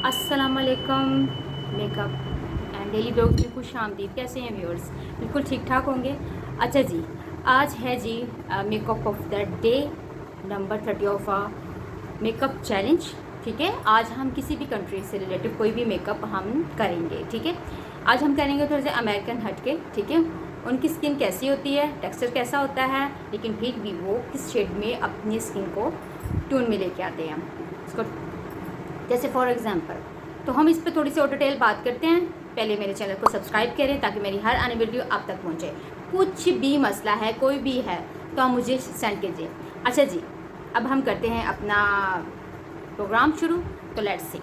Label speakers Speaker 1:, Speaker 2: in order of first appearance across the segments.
Speaker 1: अस्सलाम वालेकुम। Makeup and daily blog में खुश आमदीद। कैसे हैं व्यूअर्स? बिल्कुल ठीक ठाक होंगे। अच्छा जी, आज है जी makeup of the day number 30 of makeup challenge. ठीक है, आज हम किसी भी कंट्री से रिलेटेड कोई भी मेकअप हम करेंगे। ठीक है, आज हम करेंगे थोड़े से अमेरिकन हट के। ठीक है, उनकी स्किन कैसी होती है, टेक्सचर कैसा होता है, लेकिन फिर भी वो किस शेड में अपनी स्किन को ट्यून में लेके आते हैं उसको। जैसे फॉर एग्जांपल, तो हम इस पर थोड़ी सी और डिटेल बात करते हैं। पहले मेरे चैनल को सब्सक्राइब करें ताकि मेरी हर आने वाली वीडियो आप तक पहुंचे। कुछ भी मसला है, कोई भी है, तो आप मुझे सेंड कीजिए। अच्छा जी, अब हम करते हैं अपना प्रोग्राम शुरू। तो लेट्स सी।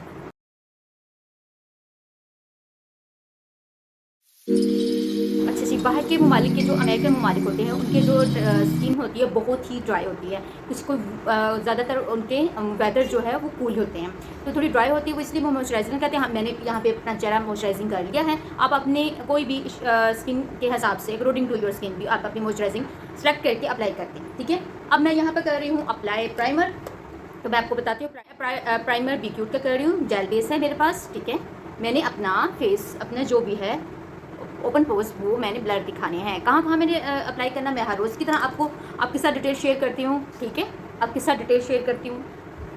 Speaker 1: अच्छा जी, बाहर के ममालिक के जो अमेरिकन ममालिक होते हैं उनके जो स्किन होती है बहुत ही ड्राई होती है। उसको ज़्यादातर उनके वेदर जो है वो कूल होते हैं, तो थोड़ी ड्राई होती है, वो इसलिए वो मॉइस्चराइजिंग करते हैं। मैंने यहाँ पे अपना चेहरा मॉइस्चराइजिंग कर लिया है। आप अपने कोई भी स्किन के हिसाब से अकॉर्डिंग टू योर स्किन भी आप अपनी मॉइस्चराइजिंग सेलेक्ट करके अप्लाई करते हैं। ठीक है, अब मैं यहाँ पर कर रही हूँ अप्लाई प्राइमर। तो मैं आपको बताती हूँ प्राइमर बी क्यूट का कर रही हूँ। जेल बेस है मेरे पास। ठीक है, मैंने अपना फेस, अपना जो भी है ओपन पोज, वो मैंने ब्लर दिखाने हैं। कहाँ कहाँ मैंने अप्लाई करना, मैं हर रोज़ की तरह आपको आपके साथ डिटेल शेयर करती हूँ। ठीक है, आपके साथ डिटेल शेयर करती हूँ।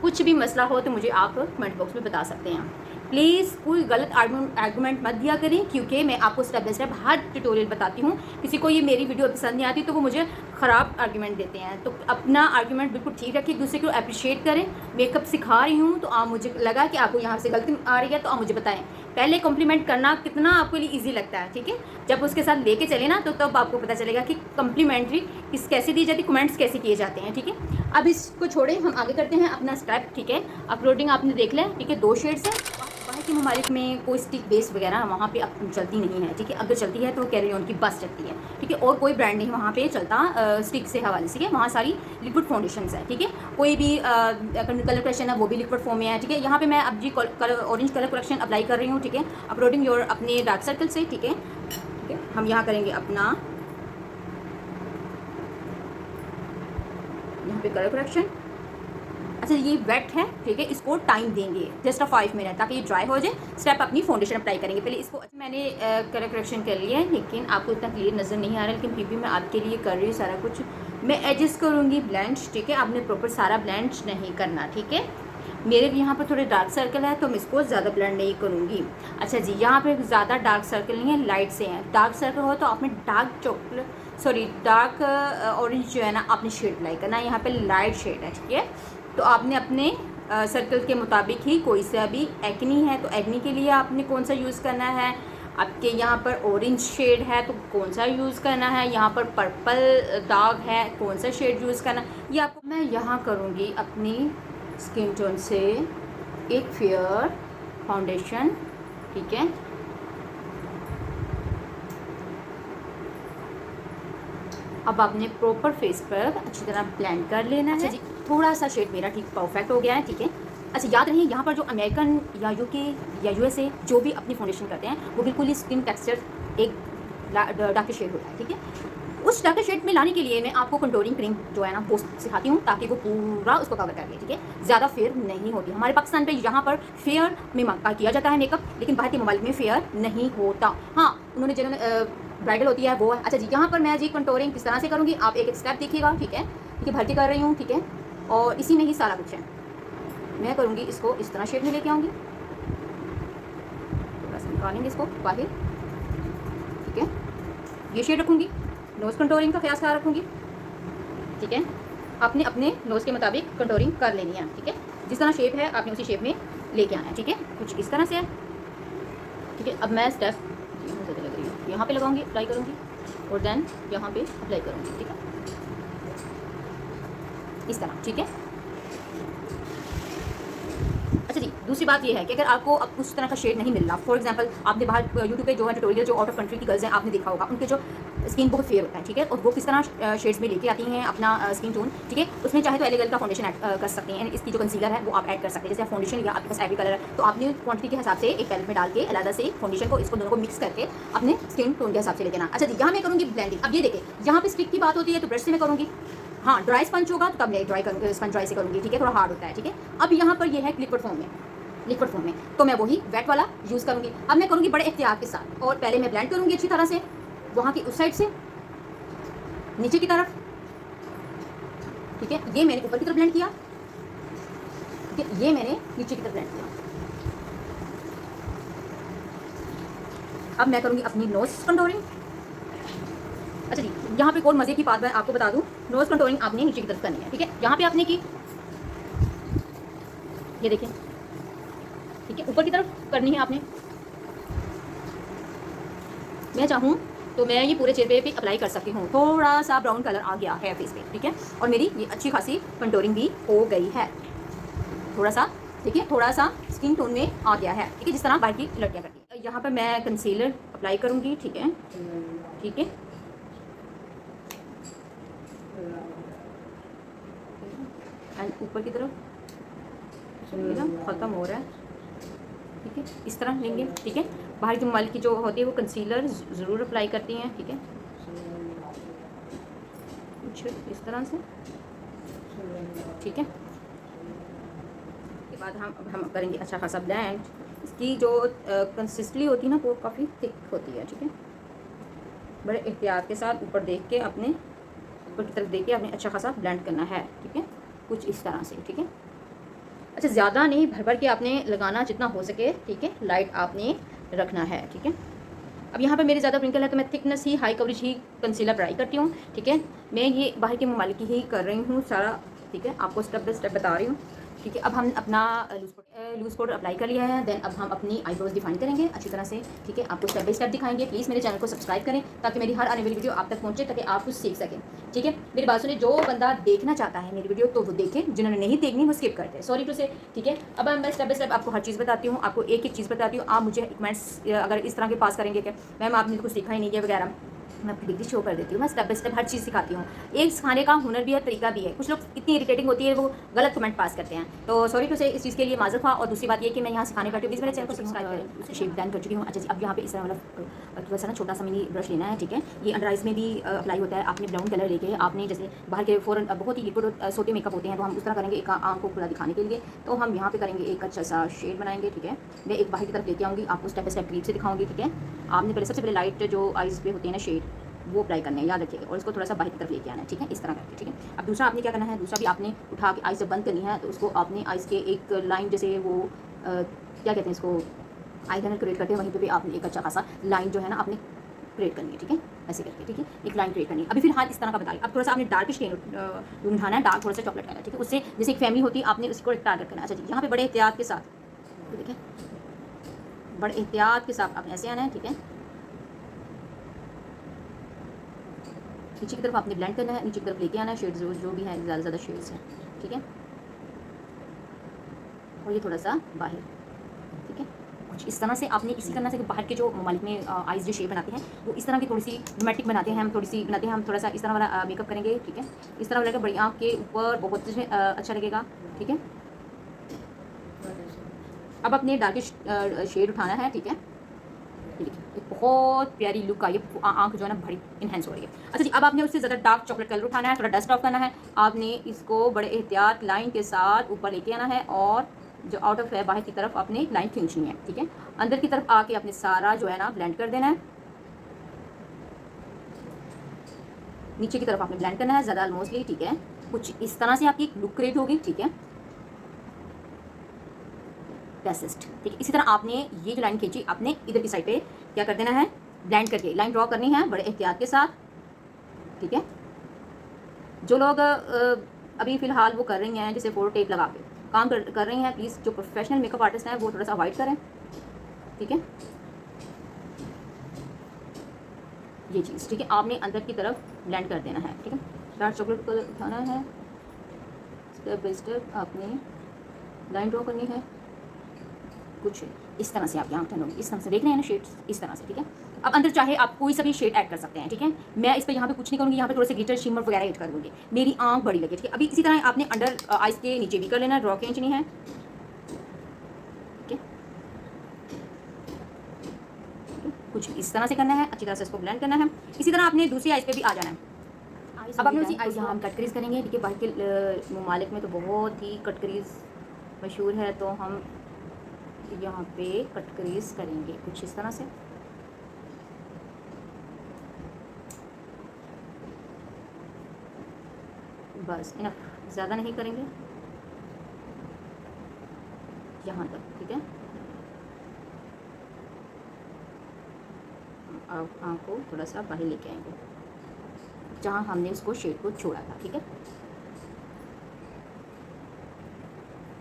Speaker 1: कुछ भी मसला हो तो मुझे आप कमेंट बॉक्स में बता सकते हैं। प्लीज़ कोई गलत आर्गूमेंट मत दिया करें, क्योंकि मैं आपको step by step her tutorial बताती हूँ। किसी को ये मेरी वीडियो पसंद नहीं आती तो वो मुझे ख़राब आर्गूमेंट देते हैं। तो अपना आर्गूमेंट बिल्कुल ठीक रखिए, एक दूसरे को अप्रिशिएट करें। मेकअप सिखा रही हूँ तो आप, मुझे लगा कि आपको यहाँ से गलती आ रही है तो आप मुझे बताएं। पहले कॉम्प्लीमेंट करना कितना आपके लिए ईजी लगता है। ठीक है, जब उसके साथ लेके चले ना तो तब आपको पता चलेगा कि कम्प्लीमेंट्री किस कैसे दी जाती, कमेंट्स कैसे किए जाते हैं। ठीक है, अब इसको छोड़े, हम आगे करते हैं अपना स्टेप। ठीक है, अपलोडिंग आपने देख लिया। ठीक है, 2 शेड्स हैं। बाहर के ममालिक में कोई स्टिक बेस वगैरह वहाँ पे अब चलती नहीं है। ठीक है, अगर चलती है तो कैरियन की बस चलती है। ठीक है, और कोई ब्रांड नहीं वहाँ पे चलता स्टिक से हवाले से। वहाँ सारी लिक्विड फाउंडेशंस है। ठीक है, कोई भी कलर करेक्शन है वो भी लिक्विड फॉर्म में है। ठीक है, यहाँ पे मैं अब जी ऑरेंज कलर करेक्शन अप्लाई कर रही हूँ। ठीक है, अपलोडिंग योर अपने डार्क सर्कल से। ठीक है, ठीक है, हम यहाँ करेंगे अपना यहाँ पे कलर करेक्शन। अच्छा, ये वेट है। ठीक है, इसको टाइम देंगे जस्ट 5 मिनट ताकि ये ड्राई हो जाए। स्टेप अपनी फाउंडेशन अप्लाई करेंगे। पहले इसको मैंने कलर करेक्शन कर लिया है, लेकिन आपको इतना क्लियर नज़र नहीं आ रहा, लेकिन फिर भी मैं आपके लिए कर रही हूँ सारा कुछ। मैं एडजस्ट करूँगी ब्लेंड्स। ठीक है, आपने प्रॉपर सारा ब्लेंड्स नहीं करना। ठीक है, मेरे यहाँ पर थोड़े डार्क सर्कल है तो मैं इसको ज़्यादा ब्लेंड नहीं करूँगी। अच्छा जी, यहाँ पे ज़्यादा डार्क सर्कल नहीं है, लाइट से हैं। डार्क सर्कल हो तो आपने डार्क ऑरेंज जो है ना आपने शेड अप्लाई करना है। यहाँ पे लाइट शेड है। ठीक है, तो आपने अपने सर्कल के मुताबिक ही, कोई सा भी एक्नी है तो एक्नी के लिए आपने कौन सा यूज़ करना है। आपके यहाँ पर ऑरेंज शेड है तो कौन सा यूज़ करना है। यहाँ पर पर्पल दाग है, कौन सा शेड यूज़ करना है, ये आपको मैं यहाँ करूँगी अपनी स्किन टोन से एक फेयर फाउंडेशन। ठीक है, अब आपने प्रॉपर फेस पर अच्छी तरह ब्लेंड कर लेना है। अच्छा जी, थोड़ा सा शेड मेरा ठीक परफेक्ट हो गया है। ठीक है, अच्छा याद रहे, यहाँ पर जो अमेरिकन या यूके या यूएसए जो भी अपनी फाउंडेशन करते हैं वो बिल्कुल ही स्किन टेक्सचर एक डार्क शेड होता है। ठीक है, उस डार्क शेड में लाने के लिए मैं आपको कंटूरिंग क्रीम जो है ना वो सिखाती हूँ ताकि वो पूरा उसको कवर कर ले। ठीक है, ज़्यादा फेयर नहीं होती। हमारे पाकिस्तान पे यहाँ पर फेयर में किया जाता है मेकअप, लेकिन बाहर के मोबाइल में फेयर नहीं होता। हाँ, उन्होंने जिन्होंने ब्राइडल होती है वो है। अच्छा जी, यहाँ पर मैं जी कंटूरिंग किस तरह से करूँगी आप एक एक स्टेप देखिएगा। ठीक है, ठीक है, भर के कर रही हूँ। ठीक है, और इसी में ही सारा कुछ है। मैं करूँगी इसको इस तरह शेड में लेके आऊँगी, थोड़ा सा निकालेंगे इसको बाहर। ठीक है, ये शेड रखूँगी, नोज़ कंटूरिंग का ख्याल रखूँगी। ठीक है, आपने अपने नोज़ के मुताबिक कंटूरिंग कर लेनी है। ठीक है, जिस तरह शेप है आपने उसी शेप में लेके आना है। ठीक है, कुछ इस तरह से है। ठीक है, अब मैं स्टेप लग रही हूँ यहाँ पे लगाऊंगी, अप्लाई करूँगी और देन यहाँ पे अप्लाई करूँगी। ठीक है, इस तरह। ठीक है, अच्छा जी, दूसरी बात ये है कि अगर आपको अब उस तरह का शेड नहीं मिल रहा, फॉर एग्जांपल आपने बाहर यूट्यूब पे जो है ट्यूटोरियल जो आउट ऑफ कंट्री की गर्ल्स हैं आपने देखा होगा, उनके जो स्किन बहुत फेयर होता है। ठीक है, और वो किस तरह शेड्स में लेके आती हैं अपना स्किन टोन। ठीक है, उसमें चाहे तो एलेगल का फाउंडेशन ऐड कर सकते हैं, इसकी जो कंसीलर है वो आप ऐड कर सकते हैं। जैसे फाउंडेशन या आपके पास एवरी कलर है तो आपने क्वांटिटी के हिसाब से एक पैलेट में डाल के अलग से फाउंडेशन को, इसको दोनों को मिक्स करके अपने स्किन टोन के हिसाब से लेके आना। अच्छा जी, यहाँ मैं करूँगी ब्लेंडिंग। अब ये देखें, यहाँ पे स्टिक की बात होती है तो ब्रश से मैं करूँगी। हाँ, ड्राई स्पंज होगा तो तब मैं स्पंज ड्राई से करूँगी। ठीक है, थोड़ा हार्ड होता है। ठीक है, अब यहाँ पर ये है लिक्विड फॉर्म में, लिक्विड फॉर्म में, तो मैं वही वेट वाला यूज़ करूँगी। अब मैं करूँगी बड़े एहतियात के साथ, और पहले मैं ब्लेंड करूँगी अच्छी तरह से, वहाँ की उस साइड से नीचे की तरफ, ठीक है। ये मैंने ऊपर की तरफ ब्लेंड किया, ठीक है। ये मैंने नीचे की तरफ ब्लेंड किया। अब मैं करूँगी अपनी नोज कंटूरिंग। अच्छा जी, यहाँ पे एक और मज़े की बात मैं आपको बता दूँ, नोज कंटूरिंग आपने नीचे की तरफ करनी है, ठीक है। यहाँ पे आपने की, ये देखिए, ठीक है, ऊपर की तरफ करनी है आपने। मैं चाहूँ तो मैं ये पूरे चेहरे पे अप्लाई कर सकती हूँ। थोड़ा सा ब्राउन कलर आ गया है फेस पे, ठीक है, और मेरी ये अच्छी खासी कंटूरिंग भी हो गई है। थोड़ा सा, ठीक है, थोड़ा सा स्किन टोन में आ गया है, ठीक है, जिस तरह बाहर की लड़कियाँ करती हैं। यहाँ पर मैं कंसीलर अप्लाई करूँगी, ठीक है, ठीक है। एंड ऊपर की तरफ ख़त्म हो रहा है, ठीक है, इस तरह लेंगे, ठीक है। बाहर की ममालिक की जो होती है वो कंसीलर ज़रूर अप्लाई करती हैं, ठीक है, कुछ इस तरह से, ठीक है। उसके बाद हम करेंगे अच्छा खासा ब्लेंड। इसकी जो कंसिस्टेंसी होती है ना वो काफ़ी थिक होती है, ठीक है। बड़े एहतियात के साथ ऊपर देख के अपने ऊपर की तरफ देख के आपने अच्छा खासा ब्लेंड करना है, ठीक है, कुछ इस तरह से, ठीक है। अच्छा, ज़्यादा नहीं, भर भर के आपने लगाना जितना हो सके, ठीक है, लाइट आपने रखना है, ठीक है। अब यहाँ पर मेरे ज़्यादा प्रिंकल है तो मैं थिकनेस ही, हाई कवरेज ही कंसीलर अप्लाई करती हूँ, ठीक है। मैं ये बाहर के ममालिक की ही कर रही हूँ सारा, ठीक है, आपको स्टेप बाय स्टेप बता रही हूँ, ठीक है। अब हम अपना लूज़ पाउडर अप्लाई कर लिया है, देन अब हम अपनी आईब्रोज डिफाइन करेंगे अच्छी तरह से, ठीक है। आपको स्टेप बाय स्टेप दिखाएंगे। प्लीज़ मेरे चैनल को सब्सक्राइब करें ताकि मेरी हर आने वाली वीडियो आप तक पहुँचे, ताकि आप कुछ सीख सकें, ठीक है। मेरी बात सुनिए, जो बंदा देखना चाहता है मेरी वीडियो तो वो देखे, जिन्होंने नहीं देखनी वो स्किप करते हैं, सॉरी टू से, ठीक है। अब मैं स्टेप बाय स्टेप आपको हर चीज़ बताती हूँ, आपको एक एक चीज़ बताती हूँ। आप मुझे कमेंट्स अगर इस तरह के पास करेंगे कि मैम आपने कुछ सीखा ही नहीं है वगैरह, मैं आपकी डिग्री शो कर देती हूँ। मैं स्टेप बाय स्टेप हर चीज़ सिखाती हूँ। एक सिखाने का हुनर भी है, तरीका भी है। कुछ लोग इतनी इरिटेटिंग होती है, वो गलत कमेंट पास करते हैं, तो सॉरी टू से इस चीज़ के लिए माजूफ हुआ। और दूसरी बात ये कि मैं यहाँ सिखाने बैठी हूँ, प्लीज़ मेरे चैनल को सब्सक्राइब करें। शेप डन कर चुकी हूँ। अच्छा जी, अब यहाँ पे इस तरह वाला थोड़ा सा ना छोटा सा मिनी ब्रश लेना है, ठीक है। ये अंडर आइज में भी अप्लाई होता है। आपने ब्राउन कलर लेके आपने जैसे बाहर के फ़ौरन बहुत ही लिक्विड सोते मेकअप होते हैं, तो हम उस तरह करेंगे एक आँख को पूरा दिखाने के लिए। तो हम यहाँ पे करेंगे एक अच्छा सा शेड बनाएंगे, ठीक है। मैं एक बाहर की तरफ लेके आऊँगी, आपको स्टेप बाय स्टेप क्रीप से दिखाऊंगी, ठीक है। आपने पहले सबसे पहले लाइट जो आइज़ पे होती है ना शेड, वो अप्लाई करना है, याद रखिएगा, और इसको थोड़ा सा बाहर की तरफ लेके आना है, ठीक है, इस तरह करके, ठीक है। अब दूसरा आपने क्या करना है, दूसरा भी आपने उठा के आइज़ जब बंद करनी है तो उसको आपने आइज़ के एक लाइन जैसे वो क्या कहते हैं इसको, आई लाइनर क्रिएट करते हैं, वहीं पे भी आपने एक अच्छा खासा लाइन जो है ना आपने क्रिएट करनी है, ठीक है, ऐसे करके, ठीक है, एक लाइन क्रिएट करनी है। अभी फिर हाथ इस तरह का बताइए। अब थोड़ा सा आपने डार्क शेड उठाना है, डार्क थोड़ा सा चॉकलेट कलर, ठीक है, उससे जैसे एक फैमिली होती है आपने उसको टारगेट करना है। अच्छा जी, यहाँ पे बड़े एहतियात के साथ, ठीक है, बड़े एहतियात के साथ आपने ऐसे आना है, ठीक है। नीचे की तरफ आपने ब्लेंड करना है, नीचे की तरफ लेके आना है शेड जो भी है, ज़्यादा से ज़्यादा शेड्स हैं, ठीक है। और ये थोड़ा सा बाहर, ठीक है, कुछ इस तरह से आपने इसी करना से कि बाहर के जो ममालिक में आइज़ जो शेप बनाते हैं वो इस तरह की थोड़ी सी ड्रामेटिक बनाते हैं, हम थोड़ी सी बनाते हैं, हम थोड़ा सा इस तरह वाला मेकअप करेंगे, ठीक है। इस तरह वाला बड़ी आँख के ऊपर बहुत अच्छा लगेगा, ठीक है। अब अपने डार्किश शेड उठाना है, ठीक है। ये देखिए, एक बहुत प्यारी लुक आई है, आँख जो है ना बड़ी इन्हेंस हो रही है। अच्छा जी, अब आपने उससे ज़्यादा डार्क चॉकलेट कलर उठाना है, थोड़ा डस्ट ऑफ करना है। आपने इसको बड़े एहतियात लाइन के साथ ऊपर लेके आना है, और जो आउट ऑफ है बाहर की तरफ आपने लाइन खींचनी है, ठीक है। अंदर की तरफ आके आपने सारा जो है ना ब्लेंड कर देना है, नीचे की तरफ आपने ब्लेंड करना है ज़्यादा ऑलमोस्टली, ठीक है। कुछ इस तरह से आपकी लुक क्रिएट होगी, ठीक है, बेसिस्ट, ठीक है। इसी तरह आपने ये जो लाइन खींची आपने इधर की साइड पे क्या कर देना है, ब्लेंड करके लाइन ड्रॉ करनी है बड़े एहतियात के साथ, ठीक है। जो लोग अभी फ़िलहाल वो कर रही हैं जैसे फोर टेप लगा के काम कर रही हैं, प्लीज़ जो प्रोफेशनल मेकअप आर्टिस्ट हैं वो थोड़ा सा अवॉइड करें, ठीक है, ये चीज़, ठीक है। आपने अंदर की तरफ ब्लेंड कर देना है, ठीक है। डार्क चॉकलेट को उठाना है, स्टेप बाय स्टेप आपने लाइन ड्रॉ करनी है, कुछ इस तरह से आप यहाँ टर्न होंगे, इस तरह से देख रहे हैं ना शेड्स, इस तरह से, ठीक है। अब अंदर चाहे आप कोई सा भी शेड ऐड कर सकते हैं, ठीक है। मैं इस पर यहाँ पे कुछ नहीं करूँगी, यहाँ पे थोड़े से ग्लिटर शिमर वगैरह ऐड कर दूँगी, मेरी आँख बड़ी लगे, ठीक है। अभी इसी तरह आपने अंडर आइज के नीचे भी कर लेना, ड्रॉ खींचनी है, ठीक है, कुछ इस तरह से करना है, अच्छी तरह से इसको ब्लेंड करना है। इसी तरह आपने दूसरी आइज पे भी आ जाना है। अब आपने उसी आइज हम कट क्रीज करेंगे, ठीक है। बाहर के ममालिक में तो बहुत ही कट क्रीज मशहूर है, तो हम यहाँ पे कट क्रीज करेंगे कुछ इस तरह से। बस इनफ, ज़्यादा नहीं करेंगे, यहाँ तक, ठीक है। अब आँख को थोड़ा सा बाहर लेके आएंगे जहाँ हमने उसको शेड को छोड़ा था, ठीक है।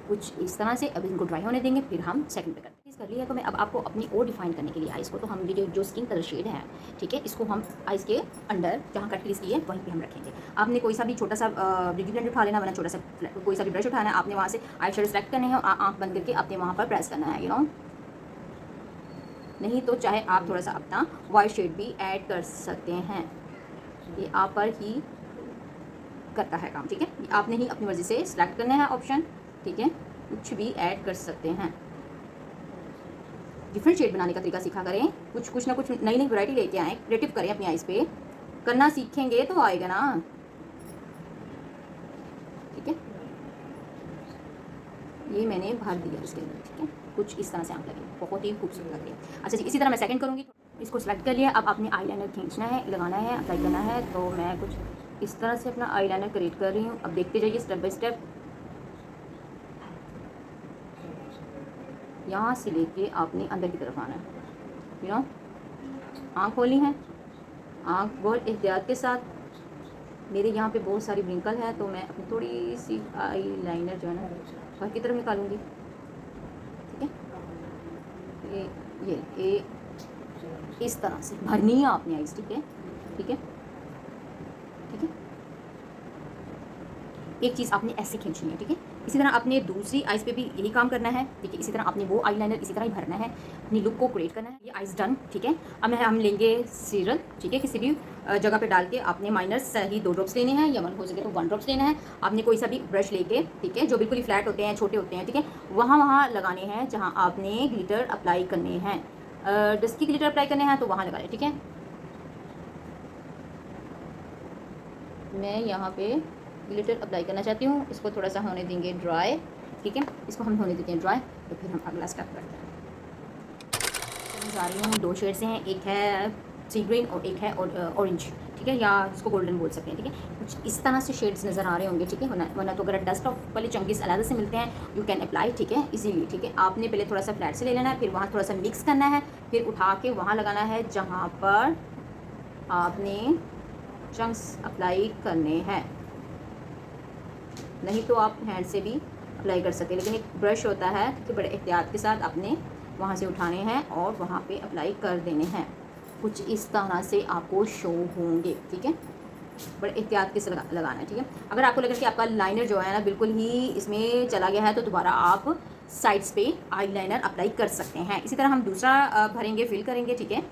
Speaker 1: कुछ इस तरह से अब इनको ड्राई होने देंगे, फिर हम सेकंड पे करते हैं। कर लिया तो मैं अब आपको अपनी और डिफाइन करने के लिए आइज़ को, तो हम ये जो स्किन कलर शेड है, ठीक है, इसको हम आइज़ के अंडर जहाँ कट क्रीज की है वहीं पे हम रखेंगे। आपने कोई सा भी छोटा सा ब्यूटी ब्लेंडर उठा लेना, वरना छोटा सा कोई सा भी ब्रश उठाना है, आपने वहाँ से आई शेड सेलेक्ट करने हैं और आँख बंद करके आपने वहाँ पर प्रेस करना है, नहीं तो चाहे आप थोड़ा सा अपना वाइट शेड भी ऐड कर सकते हैं, ये आप पर ही करता है काम, ठीक है। आपने ही अपनी मर्ज़ी से सिलेक्ट करना है ऑप्शन, ठीक है, कुछ भी ऐड कर सकते हैं। डिफरेंट शेड बनाने का तरीका सीखा करें, कुछ ना कुछ नई नई वैरायटी लेके आएँ, क्रिएटिव करें अपनी आइज़ पे, करना सीखेंगे तो आएगा ना, ठीक है। ये मैंने भर दिया उसके अंदर, ठीक है, कुछ इस तरह से आँख लगे, बहुत ही खूबसूरत लग रही है। अच्छा जी, इसी तरह मैं सेकंड करूँगी। इसको सेलेक्ट कर लिया, अब आपने आईलाइनर खींचना है, लगाना है, अप्लाई करना है, तो मैं कुछ इस तरह से अपना आईलाइनर क्रिएट कर रही हूँ। अब देखते जाइए स्टेप बाय स्टेप, यहाँ से लेके आपने अंदर की तरफ आना है, आँख खोली है, आँख बहुत एहतियात के साथ। मेरे यहाँ पे बहुत सारी व्रिंकल है, तो मैं अपनी थोड़ी सी आई लाइनर जो है ना बाहर की तरफ निकालूंगी, ठीक है। ये इस तरह से भरनी है आपने आइस, ठीक है, ठीक है, ठीक है। एक चीज़ आपने ऐसे खींचनी है, ठीक है। इसी तरह आपने दूसरी आइज़ पे भी यही काम करना है, ठीक है। इसी तरह आपने वो आईलाइनर इसी तरह ही भरना है, अपनी लुक को क्रिएट करना है। ये आइज़ डन, ठीक है। अब हम लेंगे सीरल, ठीक है, किसी भी जगह पे डाल के आपने माइनस ही 2 ड्रॉप्स लेने हैं, या 1 हो सके तो 1 ड्रॉप्स लेना है। आपने कोई सा भी ब्रश लेके, ठीक है, जो बिल्कुल ही फ्लैट होते हैं, छोटे होते हैं, ठीक है, वहाँ लगाने हैं जहाँ आपने ग्लिटर अप्लाई करने हैं। डस्की ग्लिटर अप्लाई करने हैं तो वहाँ लगा लें, ठीक है। मैं यहाँ पे ग्लिटर अप्लाई करना चाहती हूँ, इसको थोड़ा सा होने देंगे ड्राई, ठीक है, इसको हम होने देते हैं ड्राई, तो फिर हम अगला स्टेप करते हैं। मैं जा रही हूँ 2 शेड्स हैं, एक है सी ग्रीन और एक है ऑरेंज, ठीक है, या इसको गोल्डन बोल सकते हैं, ठीक है। कुछ इस तरह से शेड्स नज़र आ रहे होंगे, ठीक है, वरना तो अगर डस्ट ऑफ वाले चंकीस अलग से मिलते हैं, यू कैन अप्लाई, ठीक है, इजीली, ठीक है। आपने पहले थोड़ा सा फ्लैट से ले लेना है, फिर वहाँ थोड़ा सा मिक्स करना है, फिर उठा के वहाँ लगाना है जहाँ पर आपने चंक्स अप्लाई करने हैं। नहीं तो आप हैंड से भी अप्लाई कर सकते हैं, लेकिन एक ब्रश होता है कि बड़े एहतियात के साथ आपने वहाँ से उठाने हैं और वहाँ पे अप्लाई कर देने हैं। कुछ इस तरह से आपको शो होंगे, ठीक है, बड़े एहतियात के साथ लगाना है, ठीक है। अगर आपको लगे कि आपका लाइनर जो है ना बिल्कुल ही इसमें चला गया है, तो दोबारा आप साइड्स पे आईलाइनर अप्लाई कर सकते हैं। इसी तरह हम दूसरा भरेंगे, फिल करेंगे, ठीक है।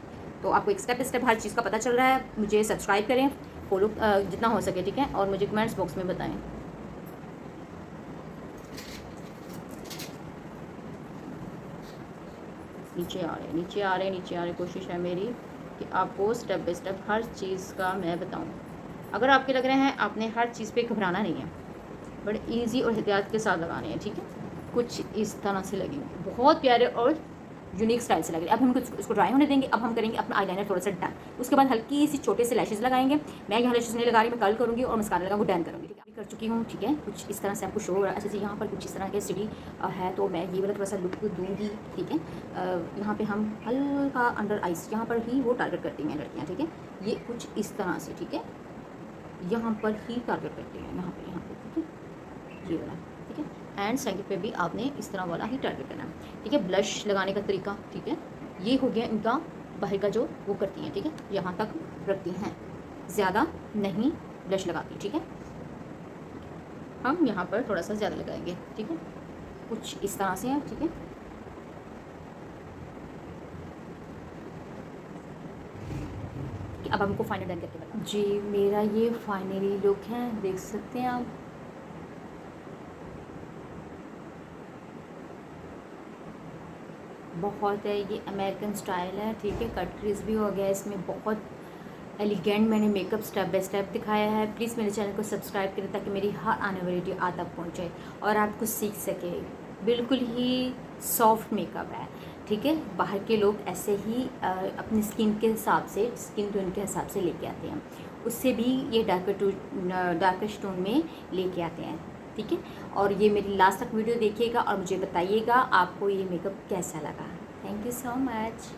Speaker 1: तो आपको एक स्टेप बाय स्टेप हर चीज़ का पता चल रहा है। मुझे सब्सक्राइब करें, फॉलो जितना हो सके, ठीक है, और मुझे कमेंट्स बॉक्स में बताएं। नीचे आ रहे कोशिश है मेरी कि आपको स्टेप बाय स्टेप हर चीज़ का मैं बताऊं। अगर आपके लग रहे हैं आपने हर चीज़ पे घबराना नहीं है, बड़े इजी और एहतियात के साथ लगाने हैं, ठीक है। कुछ इस तरह से लगेंगे, बहुत प्यारे और यूनिक स्टाइल से लग रहे हैं। अब हम इसको ड्राई होने देंगे। अब हम करेंगे अपना आईलाइनर थोड़ा सा डन। उसके बाद हल्की सी छोटे से लैशेज़ लगाएंगे। मैं यहाँ लैशेज़ नहीं लगा रही, मैं कर्ल करूँगी और मस्कारा लगा वो डन करूँगी, ठीक है। अभी कर चुकी हूँ, ठीक है। कुछ इस तरह से आपको शो हो रहा है। अच्छा, यहाँ पर कुछ इस तरह के सिटी है, तो मैं ये वाला थोड़ा सा लुक दूँगी, ठीक है। यहाँ पर हम हल्का अंडर आइस यहाँ पर ही वो टारगेट करती हैं लड़कियाँ, ठीक है। ये कुछ इस तरह से, ठीक है, यहाँ पर ही टारगेट करते हैं, यहाँ पे, ठीक है, ये वाला, ठीक है। एंड सेकंड पे भी आपने इस तरह वाला ही टारगेट करना है, ठीक है। ब्लश लगाने का तरीका, ठीक है, ये हो गया इनका बाहर का जो वो करती हैं, ठीक है, यहाँ तक रखती हैं, ज़्यादा नहीं ब्लश लगाती, ठीक है। हम यहाँ पर थोड़ा सा ज़्यादा लगाएंगे, ठीक है, कुछ इस तरह से है, ठीक है। अब हमको फाइनल डन करके बताओ जी। मेरा ये फाइनली लुक है, देख सकते हैं आप। बहुत है, ये अमेरिकन स्टाइल है, ठीक है। कट क्रीज भी हो गया इसमें, बहुत एलिगेंट मैंने मेकअप स्टेप बाय स्टेप दिखाया है। प्लीज़ मेरे चैनल को सब्सक्राइब करें ताकि मेरी हर आने वाली वीडियो आप तक पहुँचे और आप कुछ सीख सके। बिल्कुल ही सॉफ्ट मेकअप है, ठीक है। बाहर के लोग ऐसे ही अपनी स्किन के हिसाब से, स्किन टोन के हिसाब से लेके आते हैं, उससे भी ये डार्कर टोन में लेके आते हैं, ठीक है। और ये मेरी लास्ट तक वीडियो देखिएगा और मुझे बताइएगा आपको ये मेकअप कैसा लगा। Thank you so much.